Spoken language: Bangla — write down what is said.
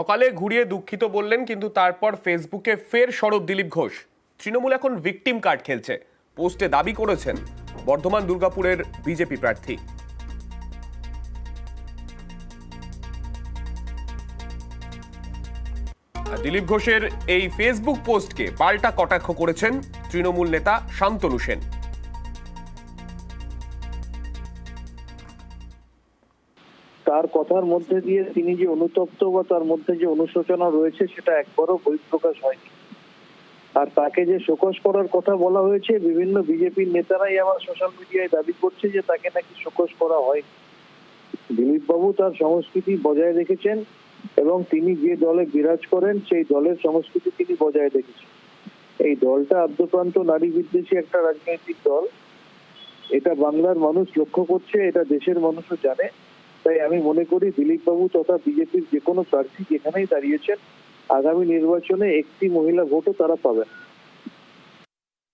সকালে ঘুরিয়ে দুঃখিত বললেন, কিন্তু তারপর ফেসবুকে ফের সরব দিলীপ ঘোষ। তৃণমূল এখন ভিকটিম কার্ড খেলছে। পোস্টে দাবি করেছেন বর্ধমান দুর্গাপুরের বিজেপি প্রার্থী। দিলীপ ঘোষের এই ফেসবুক পোস্টকে পাল্টা কটাক্ষ করেছেন তৃণমূল নেতা শান্তনু সেন। তার কথার মধ্যে দিয়ে তিনি যে অনুতপ্ত বা তার মধ্যে যে অনুশোচনা রয়েছে সেটা একবারও বহিঃপ্রকাশ হয়নি। আর তাকে যে শোকজ করার কথা বলা হয়েছে, বিভিন্ন বিজেপির নেতারাই আবার সোশ্যাল মিডিয়ায় দাবি করছে যে তাকে নাকি শোকজ করা হয়। দিলীপ বাবু তার সংস্কৃতি বজায় রেখেছেন এবং তিনি যে দলে বিরাজ করেন সেই দলের সংস্কৃতি তিনি বজায় রেখেছেন। এই দলটা আদ্যপ্রান্ত নারী বিদ্বেষী একটা রাজনৈতিক দল। এটা বাংলার মানুষ লক্ষ্য করছে, এটা দেশের মানুষও জানে। তাই আমি মনে করি দিলীপ বাবু তথা বিজেপির যে কোনো প্রার্থী যেখানেই দাঁড়িয়েছেন, আগামী নির্বাচনে একটি মহিলা ভোটও তারা পাবেন।